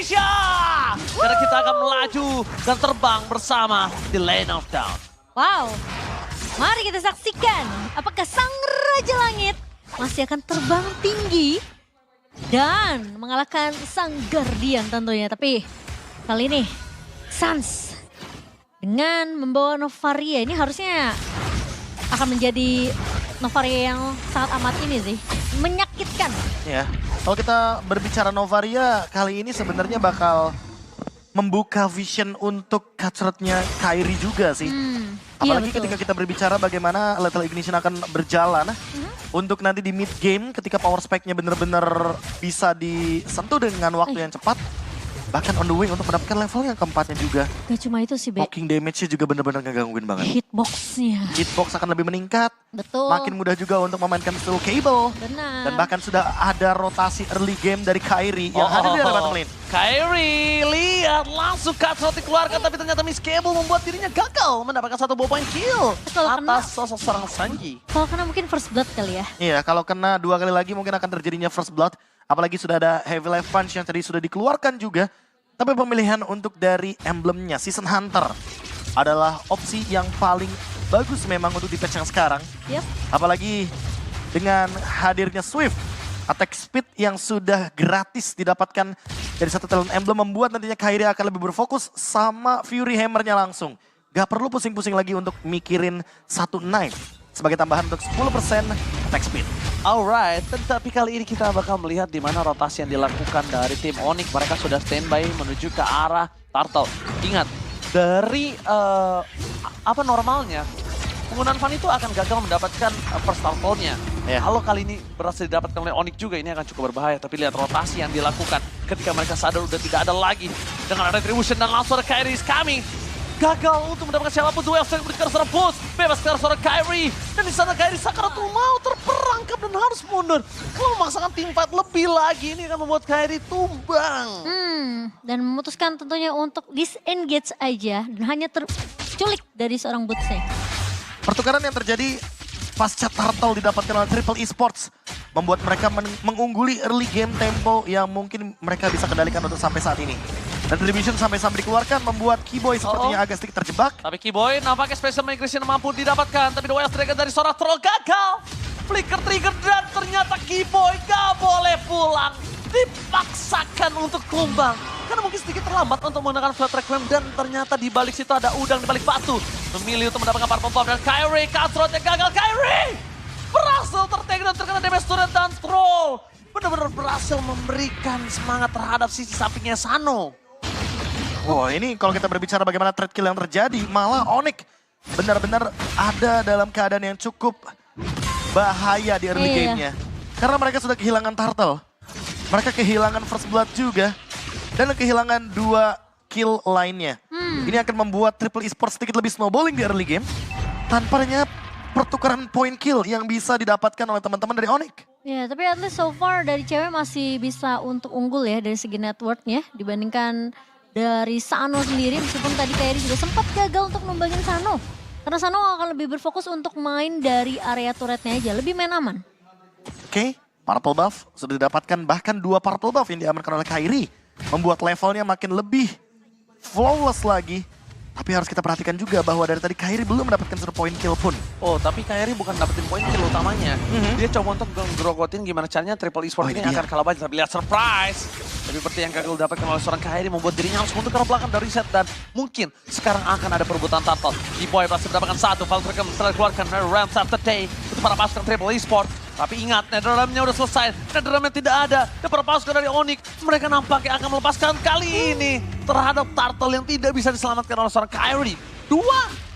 Indonesia. Karena kita akan melaju dan terbang bersama di Lane of Dawn. Wow, mari kita saksikan apakah Sang Raja Langit masih akan terbang tinggi dan mengalahkan Sang Guardian tentunya. Tapi kali ini Sans dengan membawa Novaria ini harusnya akan menjadi Novaria yang sangat amat ini sih, menyakitkan. Ya, kalau kita berbicara Novaria kali ini sebenarnya bakal membuka vision untuk cutthroat-nya Kairi juga sih. Apalagi iya, ketika kita berbicara bagaimana Lethal Ignition akan berjalan untuk nanti di mid game ketika power spec-nya benar-benar bisa disentuh dengan waktu yang cepat. Bahkan on the way untuk mendapatkan level yang keempatnya juga. Gak cuma itu sih, Bek. Poking damage-nya juga benar-benar ngegangguin banget. Hitbox-nya. Hitbox akan lebih meningkat. Betul. Makin mudah juga untuk memainkan steel cable. Benar. Dan bahkan sudah ada rotasi early game dari Kairi yang hadir di bottom lane. Kairi, lihat langsung cutthroat dikeluarkan tapi ternyata Miss Cable membuat dirinya gagal mendapatkan satu point kill atas sosok seorang Sanji. Kalau kena mungkin first blood kali ya. Iya, kalau kena 2 kali lagi mungkin akan terjadinya first blood. Apalagi sudah ada Heavy Life Punch yang tadi sudah dikeluarkan juga. Tapi pemilihan untuk dari emblemnya Season Hunter adalah opsi yang paling bagus memang untuk di patch yang sekarang. Yep. Apalagi dengan hadirnya Swift, attack speed yang sudah gratis didapatkan dari satu talent emblem membuat nantinya Kairi akan lebih berfokus sama Fury Hammer-nya langsung. Gak perlu pusing-pusing lagi untuk mikirin satu knife sebagai tambahan untuk 10% attack speed. Alright, tetapi kali ini kita bakal melihat di mana rotasi yang dilakukan dari tim Onyx. Mereka sudah standby menuju ke arah Turtle. Ingat, dari normalnya penggunaan Fanny itu akan gagal mendapatkan first Turtle-nya. Ya. Kalau kali ini berhasil didapatkan oleh Onyx juga, ini akan cukup berbahaya. Tapi lihat rotasi yang dilakukan ketika mereka sadar udah tidak ada lagi. Dengan retribution dan langsung ada Kairi is coming. Gagal untuk mendapatkan siapapun, duel strike berikan seorang push, bebas ke seorang Kairi. Dan di sana Kairi Sakaratul mau terperangkap dan harus mundur. Kalau memaksakan tim fight lebih lagi, ini akan membuat Kairi tumbang. Dan memutuskan tentunya untuk disengage aja dan hanya terculik dari seorang Bootsy. Pertukaran yang terjadi pasca Turtle didapatkan oleh Triple Esports membuat mereka mengungguli early game tempo yang mungkin mereka bisa kendalikan untuk sampai saat ini. Dan Retribution sampai-sampai dikeluarkan membuat Keyboy sepertinya agak sedikit terjebak. Tapi Keyboy nampaknya special migration mampu didapatkan. Tapi duel strike dari seorang troll gagal. Flicker trigger dan ternyata Keyboy gak boleh pulang. Dipaksakan untuk tumbang. Karena mungkin sedikit terlambat untuk menggunakan Flat Requiem dan ternyata di balik situ ada udang di balik batu. Memilih untuk mendapatkan purple bomb dan Kairi, cutthroat-nya gagal. Kairi berhasil tertake dan terkena damage turret dan troll. Benar-benar berhasil memberikan semangat terhadap sisi sampingnya Sano. Wah, ini kalau kita berbicara bagaimana trade kill yang terjadi, malah Onyx benar-benar ada dalam keadaan yang cukup bahaya di early game-nya. Karena mereka sudah kehilangan Turtle. Mereka kehilangan first blood juga. Dan kehilangan 2 kill lainnya. Ini akan membuat Triple Esports sedikit lebih snowballing di early game. Tanpa adanya pertukaran point kill yang bisa didapatkan oleh teman-teman dari Onyx. Ya, tapi at least so far dari cewek masih bisa untuk unggul ya dari segi networknya dibandingkan dari Sano sendiri. Meskipun tadi Kairi juga sempat gagal untuk numbangin Sano. Karena Sano akan lebih berfokus untuk main dari area turretnya aja, lebih main aman. Oke, purple buff sudah didapatkan, bahkan 2 purple buff yang diamankan oleh Kairi. Membuat levelnya makin lebih flawless lagi. Tapi harus kita perhatikan juga bahwa dari tadi Kairi belum mendapatkan 1 point kill pun. Oh, tapi Kairi bukan dapetin poin kill utamanya. Dia coba untuk ngegrogotin gimana caranya Triple Esports ini akan kalah banyak. Tapi lihat surprise. Tapi seperti yang gagal didapatkan oleh seorang Kairi membuat dirinya harus mundur ke arah belakang dari reset. Dan mungkin sekarang akan ada perebutan Turtle. Keyboy berhasil mendapatkan 1. Valtrekem setelah dikeluarkan dari round after day. Untuk para pasukan Triple Esports. Tapi ingat, Netherrealm-nya udah selesai. Netherrealm-nya tidak ada. Dan para pasukan dari Onyx, mereka nampaknya akan melepaskan kali ini terhadap Turtle yang tidak bisa diselamatkan oleh seorang Kairi. 2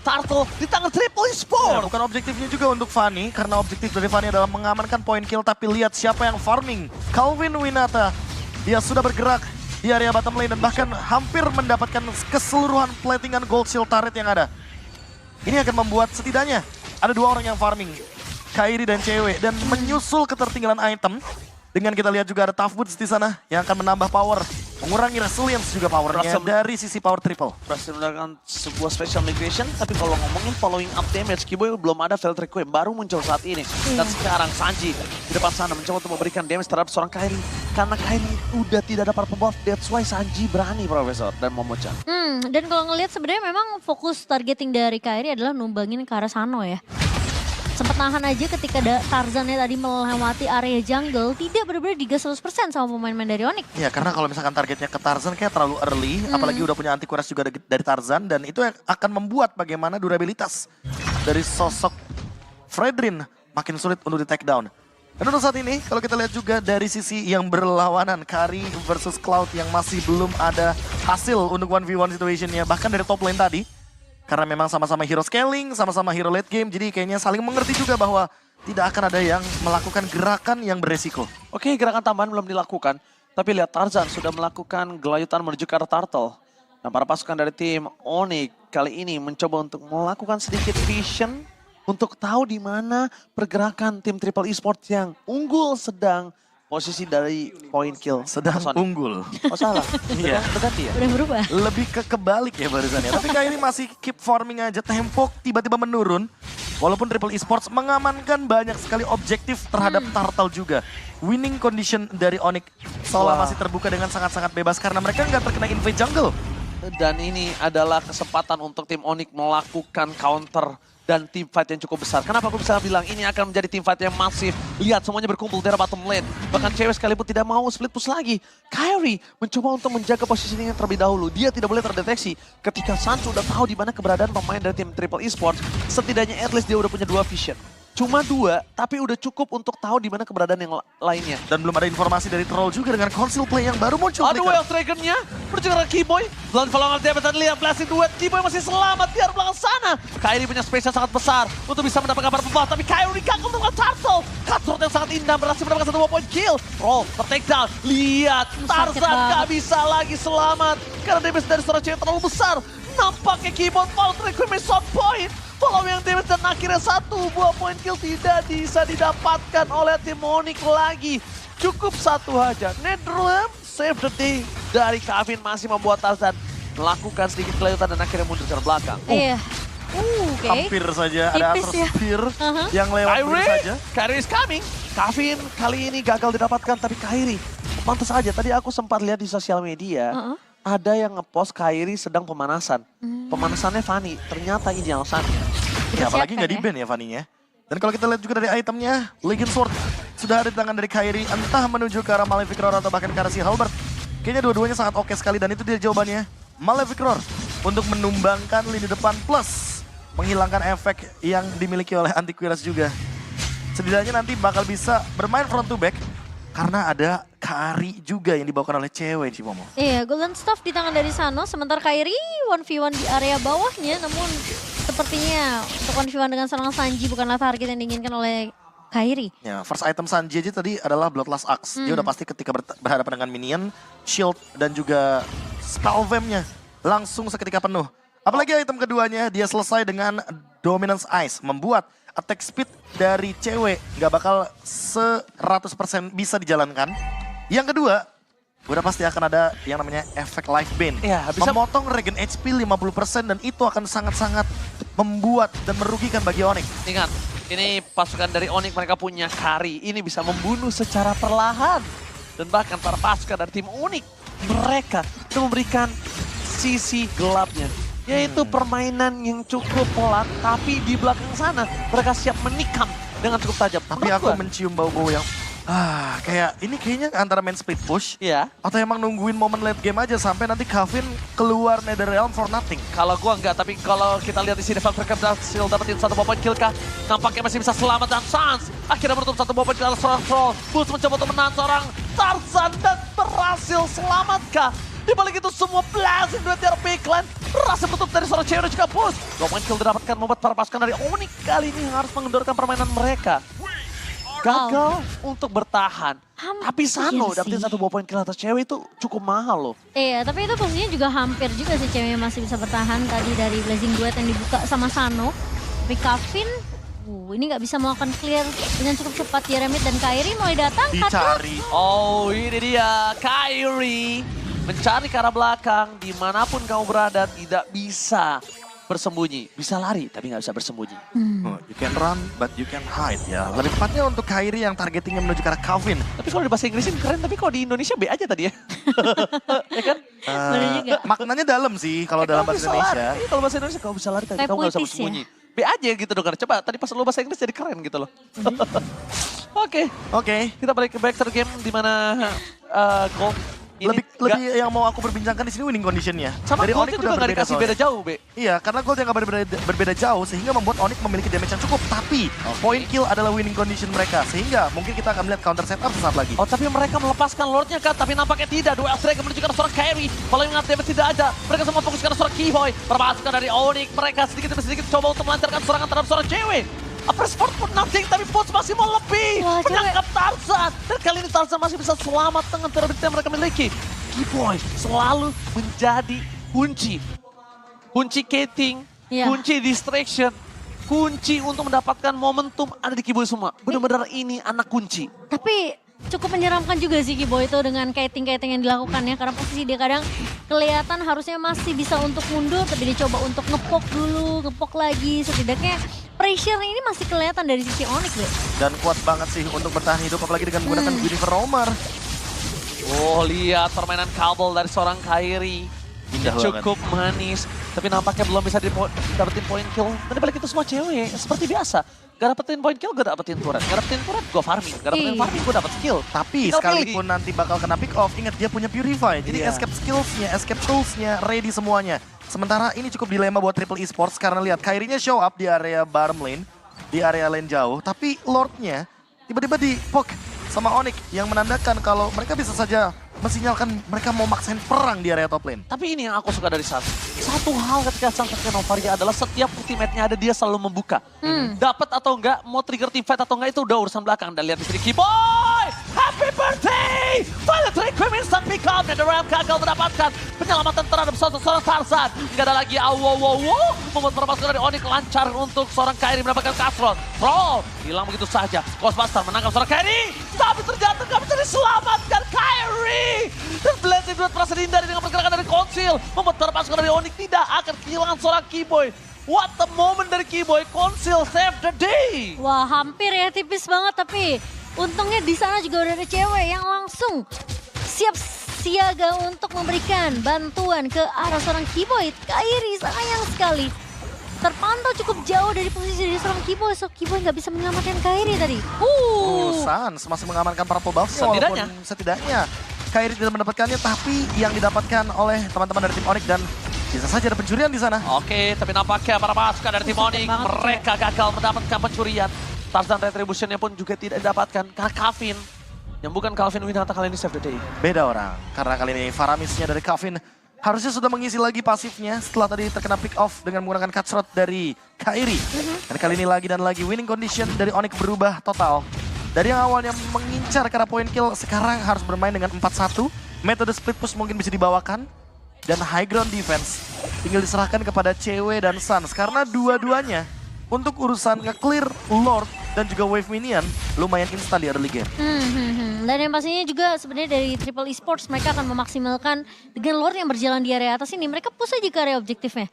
Turtle di tangan Triple Esports. Ya, bukan objektifnya juga untuk Fanny, karena objektif dari Fanny adalah mengamankan point kill. Tapi lihat siapa yang farming. Calvin Winata, dia sudah bergerak di area bottom lane dan bahkan hampir mendapatkan keseluruhan platingan gold shield turret yang ada. Ini akan membuat setidaknya ada 2 orang yang farming. Kairi dan cewek, dan menyusul ketertinggalan item. Dengan kita lihat juga ada Tough Boots di sana yang akan menambah power, mengurangi resilience juga powernya dari sisi power triple. Berhasil mendapatkan sebuah special migration, tapi kalau ngomongin following up damage, Keyboy belum ada Failed Requiem, baru muncul saat ini. Dan sekarang Sanji di depan sana mencoba untuk memberikan damage terhadap seorang Kairi. Karena Kyrie udah tidak ada para pembuff, that's why Sanji berani Profesor dan Momo-chan. Dan kalau ngelihat sebenarnya memang fokus targeting dari Kyrie adalah numbangin ke arah Sano ya. Sempat nahan aja ketika Tarzannya tadi melewati area jungle, tidak benar-benar digas 100% sama pemain-pemain dari Onyx. Ya karena kalau misalkan targetnya ke Tarzan kayak terlalu early, apalagi udah punya anti kuras juga dari Tarzan, dan itu akan membuat bagaimana durabilitas dari sosok Fredrin makin sulit untuk di take down. Dan untuk saat ini kalau kita lihat juga dari sisi yang berlawanan, Kari versus Cloud yang masih belum ada hasil untuk 1v1 situationnya, bahkan dari top lane tadi. Karena memang sama-sama hero scaling, sama-sama hero late game, jadi kayaknya saling mengerti juga bahwa tidak akan ada yang melakukan gerakan yang beresiko. Oke, gerakan tambahan belum dilakukan, tapi lihat Tarzan sudah melakukan gelayutan menuju ke arah Turtle. Dan para pasukan dari tim Onyx kali ini mencoba untuk melakukan sedikit vision untuk tahu di mana pergerakan tim Triple Esports yang unggul sedang posisi dari point kill. Sedang unggul. Oh salah, Iya. berganti ya? Udah berubah. Lebih ke kebalik ya barusan ya. Tapi kali ini masih keep farming aja, tempo tiba-tiba menurun. Walaupun Triple Esports mengamankan banyak sekali objektif terhadap Turtle juga. Winning condition dari Onyx seolah masih terbuka dengan sangat-sangat bebas karena mereka nggak terkena invade jungle. Dan ini adalah kesempatan untuk tim Onyx melakukan counter dan team fight yang cukup besar. Kenapa aku bisa bilang ini akan menjadi team fight yang masif? Lihat semuanya berkumpul di bottom lane. Bahkan cewek sekalipun tidak mau split push lagi. Kyrie mencoba untuk menjaga posisinya terlebih dahulu. Dia tidak boleh terdeteksi. Ketika Sancho udah tahu di mana keberadaan pemain dari tim Triple Esports, setidaknya at least dia udah punya 2 vision. Cuma 2, tapi udah cukup untuk tahu di mana keberadaan yang lainnya. Dan belum ada informasi dari Troll juga dengan conceal play yang baru muncul. Aduh, Wild Dragon-nya menuju ke arah Keyboy. Belum follow up dia, tadi lihat blasting duet. Keyboy masih selamat di arah belakang sana. Kyrie punya space yang sangat besar untuk bisa mendapatkan kabar pembawah. Tapi Kyrie gagal dengan Turtle. Cutthroat yang sangat indah berhasil mendapatkan 1 point kill. Roll, ter-take down. Lihat, Tarzan gak bisa lagi selamat. Karena damage dari seorang cewek terlalu besar. Nampaknya Keyboy malah requirement shot point. Follow yang damage dan akhirnya 1 buah point kill tidak bisa didapatkan oleh tim Onyx lagi. Cukup 1 aja. Netherlands save the day dari Kevin masih membuat Tarzan melakukan sedikit kelayutan dan akhirnya mundur ke belakang. Iya. Oke. Hampir saja ada Tipis ya. spear yang lewat begitu saja. Kyrie is coming. Kevin kali ini gagal didapatkan, tapi Kyrie pantas aja. Tadi aku sempat lihat di sosial media. Ada yang ngepost Kyrie sedang pemanasan. Pemanasannya Fanny, ternyata ini alasannya. Ya apalagi nggak Dipersiapkan di-ban ya Fanny-nya. Dan kalau kita lihat juga dari itemnya, Legend Sword sudah ada di tangan dari Kyrie. Entah menuju ke arah Malefic Roar atau bahkan ke arah si Halberd. Kayaknya dua-duanya sangat oke sekali dan itu dia jawabannya. Malefic Roar untuk menumbangkan lini depan plus menghilangkan efek yang dimiliki oleh Antiquiras juga. Setidaknya nanti bakal bisa bermain front to back. Karena ada Kari juga yang dibawakan oleh cewek Cipomo. Iya, Golden Staff di tangan dari Sano, sementara Kyrie 1v1 di area bawahnya, namun sepertinya untuk 1v1 dengan seorang Sanji bukanlah target yang diinginkan oleh Kyrie. Ya, first item Sanji aja tadi adalah Bloodlust Axe. Dia udah pasti ketika berhadapan dengan minion, shield dan juga spell vamp-nya langsung seketika penuh. Apalagi item keduanya dia selesai dengan Dominance Ice, membuat attack speed dari cewek nggak bakal 100% bisa dijalankan. Yang kedua, udah pasti akan ada yang namanya efek Life Bane. Ya, bisa memotong regen HP 50% dan itu akan sangat-sangat membuat dan merugikan bagi Onyx. Ingat, ini pasukan dari Onyx mereka punya Kari. Ini bisa membunuh secara perlahan. Dan bahkan para pasukan dari tim Onyx, mereka itu memberikan sisi gelapnya. Yaitu permainan yang cukup pelan, tapi di belakang sana mereka siap menikam dengan cukup tajam. Tapi aku mencium bau-bau yang kayaknya antara main split push ya, atau emang nungguin momen late game aja sampai nanti Kevin keluar Netherrealm for nothing. kalau gua enggak, tapi kalau kita lihat di sini mereka berhasil dapetin 1 point kill kah? Nampaknya masih bisa selamat dan Sans akhirnya menutup 1 point kill oleh seorang Troll. Boost mencoba untuk menahan seorang Tarzan dan berhasil selamat kah? Di balik itu semua blasting duet dari backline. Berhasil menutup dari seorang cewek dan juga Boost. 2 point kill didapatkan membuat para pasukan dari Onyx kali ini harus mengendorkan permainan mereka. Gagal untuk bertahan. Tapi Sano dapetin 1 point kill atas cewek itu cukup mahal loh. Iya, tapi itu posisinya juga hampir juga sih ceweknya masih bisa bertahan tadi dari Blazing Duet yang dibuka sama Sano. Tapi Kevin, ini nggak bisa melakukan clear dengan cukup cepat. Jeremit dan Kyrie mulai datang. Dicari. Oh, ini dia Kyrie mencari ke arah belakang. Dimanapun kamu berada tidak bisa bersembunyi. Bisa lari, tapi nggak bisa bersembunyi. Oh, you can run, but you can hide ya. Lebih tepatnya untuk Kairi yang targetingnya menuju ke arah Calvin. Tapi kalau di bahasa Inggrisin keren, tapi kalau di Indonesia B aja tadi ya. Ya kan? Bener juga. Maknanya dalam sih kalau dalam Kamu bahasa bisa Indonesia. lari. Kalau bahasa Indonesia kamu bisa lari, tapi Kayak kamu nggak bisa puitis ya? bersembunyi. B aja gitu dong. Coba tadi pas lu bahasa Inggris jadi keren gitu loh. Oke, Oke. kita balik ke Baxter game di mana Gold ini Lebih yang mau aku perbincangkan di sini winning conditionnya. sama Dari Goldnya Onyx juga udah nggak berbeda dikasih soalnya. beda jauh, Be. Iya, karena Gold yang nggak berbeda jauh sehingga membuat Onyx memiliki damage yang cukup. Tapi point kill adalah winning condition mereka. Sehingga mungkin kita akan melihat counter setup sesaat lagi. Oh, tapi mereka melepaskan Lordnya kan, tapi nampaknya tidak. Duel Strike menuju ke arah seorang Kairi. Kalau ingat damage tidak ada, mereka semua fokus ke arah seorang Keyboy. Perpasukan dari Onyx, mereka sedikit demi sedikit coba untuk melancarkan serangan terhadap seorang cewek. First pun nothing, tapi Pots masih mau lebih. Wah, cewek. Menangkap Tarzan. Dan kali ini Tarzan masih bisa selamat dengan terbit yang mereka miliki. Keyboy selalu menjadi kunci. Kunci Kating, Iya. kunci distraction, kunci untuk mendapatkan momentum ada di Keyboy semua. Benar-benar ini anak kunci. Tapi cukup menyeramkan juga sih Keyboy itu dengan kiting-kiting yang dilakukannya. Karena posisi dia kadang kelihatan harusnya masih bisa untuk mundur, tapi dia coba untuk ngepok dulu, ngepok lagi. Setidaknya pressure ini masih kelihatan dari sisi Onyx deh. Dan kuat banget sih untuk bertahan hidup apalagi dengan menggunakan Univer Roamer. Oh, lihat permainan kabel dari seorang Kairi. Indah Cukup manis, tapi nampaknya belum bisa dapetin point kill. Dan dibalik itu semua cewek, seperti biasa. Gak dapetin point kill, gue dapetin turret. Gak dapetin turret, gue farming. Gak dapetin Iya. farming, gue dapet skill. Tapi Tinggal sekalipun nanti bakal kena pick off, ingat dia punya Purify. Jadi Iya. escape skillsnya, escape toolsnya, ready semuanya. Sementara ini cukup dilema buat Triple Esports karena lihat Kairinya show up di area bottom lane, di area lane jauh. Tapi Lordnya tiba-tiba di poke sama Onyx yang menandakan kalau mereka bisa saja mensinyalkan mereka mau maksain perang di area top lane. Tapi ini yang aku suka dari Sans. Satu hal ketika sang kakek Novaria adalah setiap ultimate-nya ada dia selalu membuka. Dapat atau enggak, mau trigger teamfight atau enggak itu udah urusan belakang. Dan lihat di sini Keyboy! Happy birthday! Final trick instant pick up dan The Realm gagal mendapatkan penyelamatan terhadap seorang Tarzan. Enggak ada lagi awo-wo-wo. Membuat perpasukan dari Onyx lancar untuk seorang Kairi mendapatkan Castron. Troll hilang begitu saja. Ghostbuster menangkap seorang Kairi. Tapi ternyata gak bisa diselamatkan Kairi. Dan Blazing Duet merasa dihindari dengan pergerakan dari Konsil. Membuat perpasukan dari Onyx tidak akan kehilangan seorang Keyboy. What the moment dari Keyboy. Konsil save the day. Wah, hampir ya, tipis banget. Tapi untungnya di sana juga udah ada cewek yang langsung siap siaga untuk memberikan bantuan ke arah seorang Keyboy. Kairi sayang sekali terpantau cukup jauh dari posisi dari seorang Keyboy. So Keyboy nggak bisa menyelamatkan Kairi tadi. Sans masih mengamankan para purple buff Setidaknya. walaupun setidaknya Kairi tidak mendapatkannya, tapi yang didapatkan oleh teman-teman dari tim Onyx dan bisa saja ada pencurian di sana. Oke, tapi nampaknya para pasukan dari tim Onyx banget, mereka gagal mendapatkan pencurian. Tarzan Retribution-nya pun juga tidak didapatkan karena Calvin. Yang bukan Calvin Winata kali ini save the day. Beda orang, karena kali ini Faramisnya dari Calvin harusnya sudah mengisi lagi pasifnya setelah tadi terkena pick off dengan menggunakan cut shot dari Kairi. Dan kali ini lagi dan lagi winning condition dari Onyx berubah total. Dari yang awalnya mengincar ke arah point kill, sekarang harus bermain dengan 4-1. Metode split push mungkin bisa dibawakan. Dan high ground defense tinggal diserahkan kepada Cewek dan Sans. Karena dua-duanya untuk urusan nge-clear Lord dan juga Wave Minion lumayan instan di early game. Dan yang pastinya juga sebenarnya dari Triple Esports mereka akan memaksimalkan dengan Lord yang berjalan di area atas ini. Mereka push aja ke area objektifnya.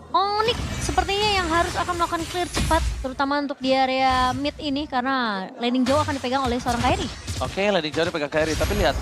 Onyx sepertinya yang harus akan melakukan clear cepat, terutama untuk di area mid ini karena landing jauh akan dipegang oleh seorang Kairi. Oke, landing jauh dipegang Kairi, tapi lihat.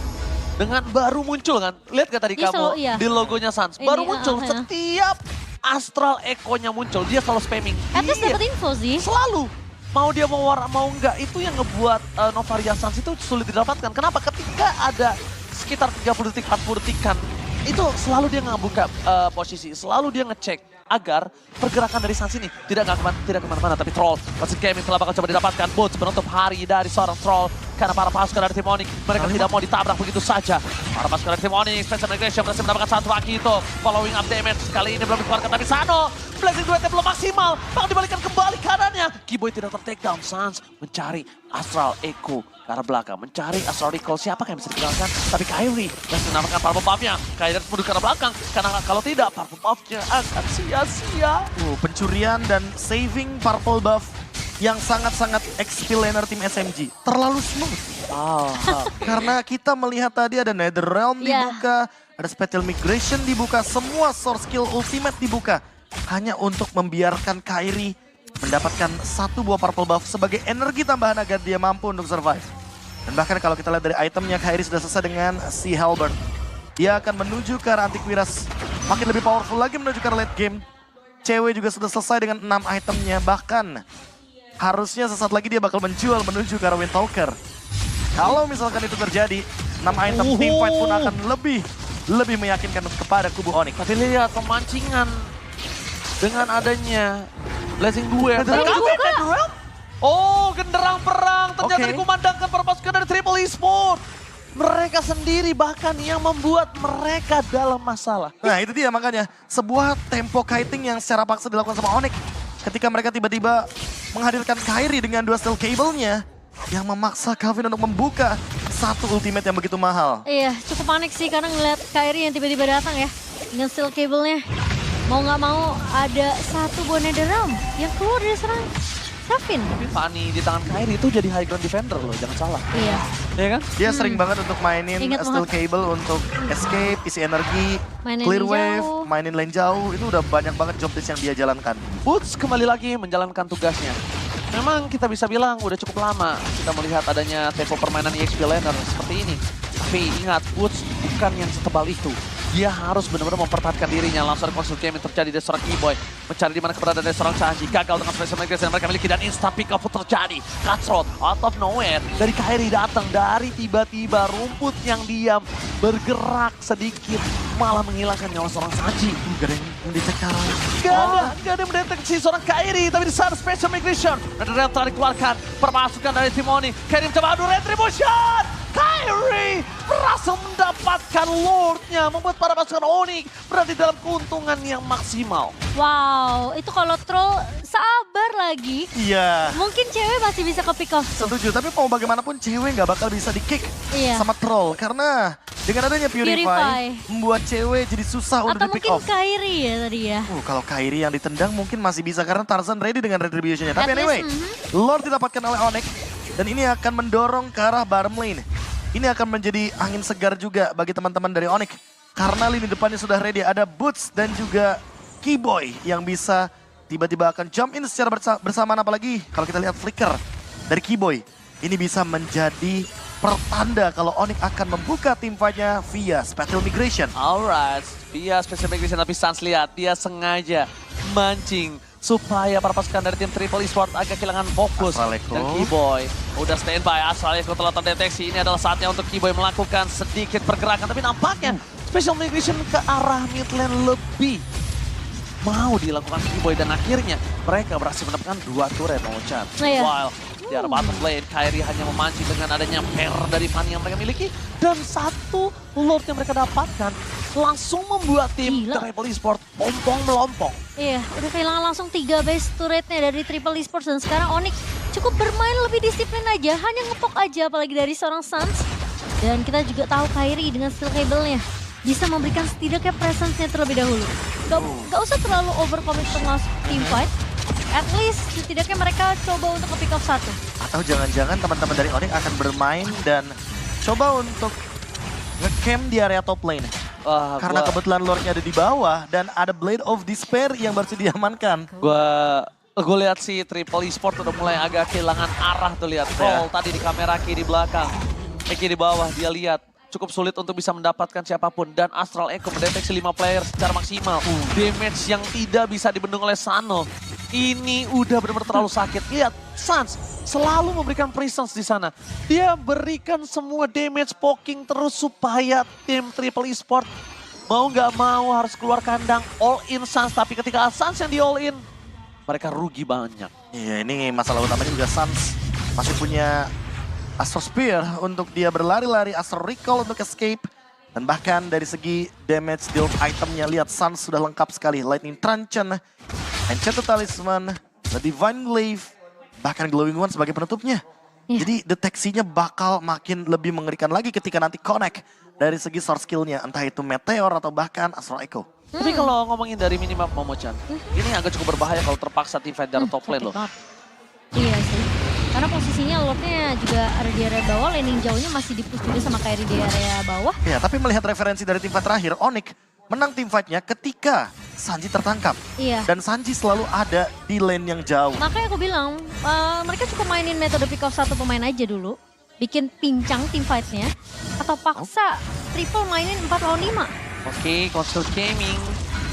Dengan baru muncul kan, lihat gak tadi Iya, kamu selalu, iya. di logonya Sans. Ini, Baru muncul, ya. setiap Astral Echo-nya muncul, dia selalu spamming. At least Iya. dapat info sih. Selalu. Mau dia mau enggak, itu yang ngebuat Novaria Sans itu sulit didapatkan. Kenapa? Ketika ada sekitar 30 detik, 40 detikan, itu selalu dia ngebuka posisi, selalu dia ngecek agar pergerakan dari Sans ini tidak kemana-mana. Tapi Troll, Wasit Gaming telah bakal coba didapatkan. Boots menutup hari dari seorang Troll. Karena para pasukan dari tim Onyx, mereka tidak mau ditabrak begitu saja. Para pasukan dari tim Onyx, Special Migration berhasil mendapatkan satu aki itu. Following up damage, kali ini belum dikeluarkan. Tapi Sano, Blazing Duetnya belum maksimal. Bahkan dibalikan kembali kanannya. Keyboy tidak ter-takedown. Sans mencari Astral Echo ke arah belakang. Mencari Astral Recall, siapa yang bisa dikenalkan? Tapi Kairi berhasil mendapatkan purple buff-nya. Kairi harus mundur ke arah belakang. Karena kalau tidak, purple buff-nya akan sia-sia. Pencurian dan saving purple buff yang sangat-sangat XP laner tim SMG. Terlalu smooth. Karena kita melihat tadi ada Nether Realm Iya. dibuka, ada Spatial Migration dibuka, semua source skill ultimate dibuka. hanya untuk membiarkan Kairi mendapatkan satu buah purple buff sebagai energi tambahan agar dia mampu untuk survive. Dan bahkan kalau kita lihat dari itemnya, Kairi sudah selesai dengan si Halberd. Dia akan menuju ke arah Antiquiras, makin lebih powerful lagi menuju ke arah late game. Cewek juga sudah selesai dengan 6 itemnya, bahkan harusnya sesaat lagi dia bakal menjual menuju ke arah Windtalker. Kalau misalkan itu terjadi, 6 item teamfight pun akan lebih meyakinkan kepada kubu Onyx. Tapi lihat pemancingan dengan adanya Blessing Duel. Oh, genderang perang ternyata dikumandangkan para pasukan dari Triple Esport. Mereka sendiri bahkan yang membuat mereka dalam masalah. Nah itu dia makanya, sebuah tempo kiting yang secara paksa dilakukan sama Onyx. Ketika mereka tiba-tiba menghadirkan Kairi dengan dua steel cable-nya, yang memaksa Calvin untuk membuka satu ultimate yang begitu mahal. Iya, cukup panik sih karena ngeliat Kairi yang tiba-tiba datang ya. Dengan steel cable-nya. Mau nggak mau ada satu buah Netherrealm yang keluar dari serang Kevin. Tapi Fanny di tangan Kairi itu jadi high ground defender loh, jangan salah. Iya. Iya kan? Dia sering banget untuk mainin Ingat steel banget. cable untuk escape, isi energi, Mainin clear lane wave, jauh. mainin lane jauh. Itu udah banyak banget job desk yang dia jalankan. Woods kembali lagi menjalankan tugasnya. Memang kita bisa bilang udah cukup lama kita melihat adanya tempo permainan EXP laner seperti ini. Tapi ingat, Woods bukan yang setebal itu. Dia harus benar-benar mempertahankan dirinya. Langsung ada konstruksi yang terjadi dari seorang E-Boy. Mencari di mana keberadaan dari seorang Chanji. Gagal dengan special migration yang mereka miliki dan instant pick up pun terjadi. Cutthroat out of nowhere. Dari Kairi datang, dari tiba-tiba rumput yang diam bergerak sedikit. Malah menghilangkan nyawa seorang Chanji. Gak ada yang mendetek cara. Gak ada yang mendeteksi seorang Kairi, tapi di sana special migration. Netherrealm telah dikeluarkan, permasukan dari tim Oni. Kairi mencoba adu retribution. Kairi berhasil mendapatkan Lordnya, membuat para pasukan Onyx berada di dalam keuntungan yang maksimal. Wow, itu kalau troll sabar lagi. Iya. Mungkin cewek masih bisa ke pick off tuh. Setuju, tapi mau bagaimanapun cewek nggak bakal bisa di-kick Iya. sama troll. Karena dengan adanya Purify, membuat cewek jadi susah untuk Atau di-pick mungkin off. Kairi ya tadi ya. Kalau Kairi yang ditendang mungkin masih bisa karena Tarzan ready dengan retribution-nya. Tapi At anyway, least, Lord didapatkan oleh Onyx dan ini akan mendorong ke arah bottom lane. Ini akan menjadi angin segar juga bagi teman-teman dari Onyx. Karena lini depannya sudah ready, ada Boots dan juga Keyboy yang bisa tiba-tiba akan jump in secara bersamaan. Apalagi kalau kita lihat flicker dari Keyboy. Ini bisa menjadi pertanda kalau Onyx akan membuka tim fight-nya via Spatial Migration. Alright, via special migration tapi Sans lihat dia sengaja mancing supaya para pasukan dari tim Triple Esport agak kehilangan fokus. Astral Echo. Dan Keyboy udah standby, Astral Echo telah terdeteksi. Ini adalah saatnya untuk Keyboy melakukan sedikit pergerakan. Tapi nampaknya special migration ke arah mid lane lebih mau dilakukan Keyboy. Dan akhirnya mereka berhasil mendapatkan 2 turret Mo-chan. Nah, ya. While di arah bottom lane, Kairi hanya memancing dengan adanya pair dari Fanny yang mereka miliki. Dan satu Lord yang mereka dapatkan langsung membuat tim Gila. Triple Esport ompong-melompong. Iya, udah kehilangan langsung 3 base turretnya dari Triple Esports dan sekarang Onyx cukup bermain lebih disiplin aja, hanya ngepok aja apalagi dari seorang Sans. Dan kita juga tahu Kairi dengan steel cable-nya bisa memberikan setidaknya presence-nya terlebih dahulu. Gak usah terlalu overcommit untuk masuk team fight. At least setidaknya mereka coba untuk nge-pick off satu. Atau jangan-jangan teman-teman dari Onyx akan bermain dan coba untuk nge-camp di area top lane. Wah, Karena kebetulan Lordnya ada di bawah dan ada Blade of Despair yang baru diamankan. gue lihat si Triple Esport udah mulai agak kehilangan arah tuh, lihat Troll tadi di kamera kiri belakang. Kiri di bawah dia lihat cukup sulit untuk bisa mendapatkan siapapun dan Astral Echo mendeteksi 5 player secara maksimal. Damage yang tidak bisa dibendung oleh Sano. Ini udah benar-benar terlalu sakit. Lihat, Sans selalu memberikan presence di sana. Dia berikan semua damage poking terus supaya tim Triple Esport mau nggak mau harus keluar kandang all in Sans. Tapi ketika Sans yang di all in, mereka rugi banyak. Iya, ini masalah utamanya juga Sans masih punya Astral Spear untuk dia berlari-lari, Astral Recall untuk escape. Dan bahkan dari segi damage deal itemnya, lihat Sans sudah lengkap sekali. Lightning Truncheon, Enchanted Talisman, The Divine Glaive, bahkan Glowing One sebagai penutupnya. Iya. Jadi deteksinya bakal makin lebih mengerikan lagi ketika nanti connect dari segi source skill-nya. Entah itu Meteor atau bahkan Astral Echo. Tapi kalau ngomongin dari minimap Momo-chan, ini agak cukup berbahaya kalau terpaksa tim fight dari top lane loh. Iya sih. Karena posisinya Lordnya juga ada di area bawah, laning jauhnya masih di-push juga sama Kairi di area bawah. Ya, tapi melihat referensi dari tim fight terakhir, Onyx menang tim fight-nya ketika Sanji tertangkap. Iya. Dan Sanji selalu ada di lane yang jauh. Makanya aku bilang, mereka cukup mainin metode pick off satu pemain aja dulu. Bikin pincang tim fight-nya. Atau paksa triple mainin 4 lawan 5. Oke, Console Gaming,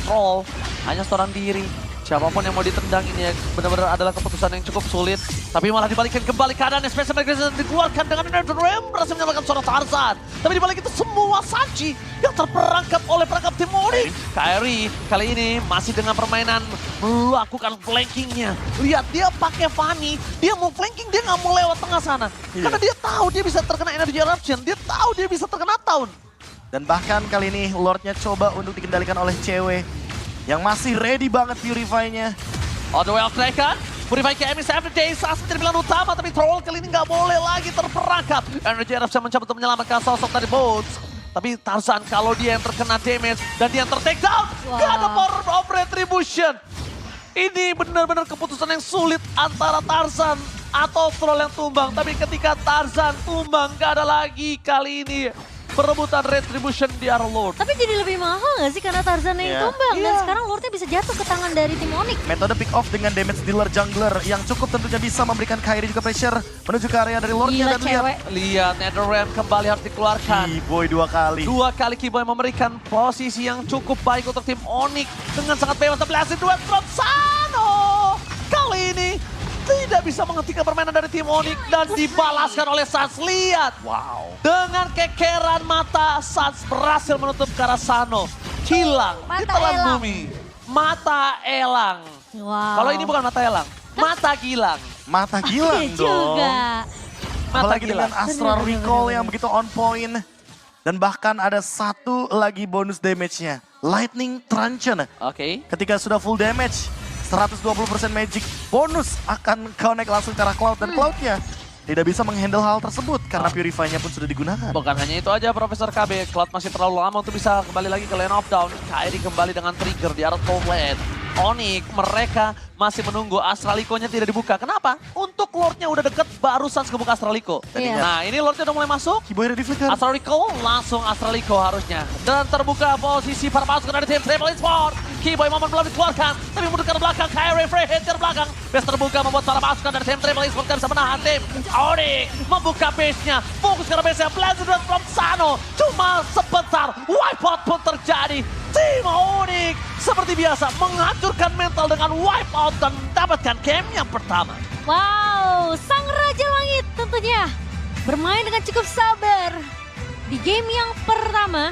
Troll, hanya seorang diri. Siapapun yang mau ditendang ini ya benar-benar adalah keputusan yang cukup sulit. Tapi malah dibalikin kembali keadaan Space Migration dikeluarkan dengan Nether Realm berhasil menyalakan seorang Tarzan. Tapi dibalik itu semua Sanji yang terperangkap oleh perangkap tim Onyx. Kairi kali ini masih dengan permainan melakukan flankingnya. Lihat dia pakai Fanny, dia mau flanking dia nggak mau lewat tengah sana. Karena dia tahu dia bisa terkena Energy Eruption, dia tahu dia bisa terkena Taun. Dan bahkan kali ini Lordnya coba untuk dikendalikan oleh cewek. Yang masih ready banget Purify-nya. On the way of Draken, Purify KMS everyday saat menjadi pilihan utama, tapi Troll kali ini nggak boleh lagi terperangkap. Energy Eruption mencoba untuk menyelamatkan sosok dari Boats. Tapi Tarzan kalau dia yang terkena damage dan dia yang ter-take down, gak ada power of retribution. Ini benar-benar keputusan yang sulit antara Tarzan atau Troll yang tumbang. Tapi ketika Tarzan tumbang, gak ada lagi kali ini perebutan retribution di arah Lord. Tapi jadi lebih mahal gak sih karena Tarzan yang tumbang. Dan sekarang Lordnya bisa jatuh ke tangan dari tim Onyx. Metode pick off dengan damage dealer jungler yang cukup tentunya bisa memberikan Kairi juga pressure menuju ke area dari Lordnya. Gila Dan cewek. Lihat Nether Realm kembali harus dikeluarkan. Keyboy 2 kali. 2 kali Keyboy memberikan posisi yang cukup baik untuk tim Onyx dengan sangat bebas. Tapi hasil duet from Sano kali ini tidak bisa menghentikan permainan dari tim Onyx dan dibalaskan oleh Sans. Lihat, Wow. dengan kekeran mata Sans berhasil menutup ke arah Sano. Hilang Mata ditelan elang. bumi. Mata elang. Wow. Kalau ini bukan mata elang, mata gilang. Mata gilang Iya dong. juga. Mata Apalagi gilang. dengan Astral Bener, Recall bener, yang begitu on point. Dan bahkan ada satu lagi bonus damage-nya. Lightning Truncheon. Oke. Ketika sudah full damage, 120% magic bonus akan connect langsung ke arah Cloud. Dan Cloud-nya tidak bisa menghandle hal tersebut karena Purify-nya pun sudah digunakan. Bukan hanya itu aja Profesor KB, Cloud masih terlalu lama untuk bisa kembali lagi ke lane of down. Kairi kembali dengan trigger di arah top lane. Onyx mereka masih menunggu Astralico-nya tidak dibuka. Kenapa? Untuk Lord-nya udah deket baru Sans kebuka Astralico. Iya. Nah ini Lord-nya udah mulai masuk. Keyboy ready flicker. Astralico langsung Astralico harusnya. Dan terbuka posisi para pasukan dari tim Triple Esport. Keyboy momen belum dikeluarkan. Tapi mundur ke belakang. Kairi free hit ke belakang. Base terbuka membuat para pasukan dari tim Triple Esport gak bisa menahan tim Onyx. Membuka base-nya. Fokus ke base-nya. Blazing from Sano. Cuma sebentar. Wipeout pun terjadi. Tim Onyx seperti biasa menghancurkan mental dengan wipeout dan mendapatkan game yang pertama. Wow, Sang Raja Langit tentunya bermain dengan cukup sabar. Di game yang pertama,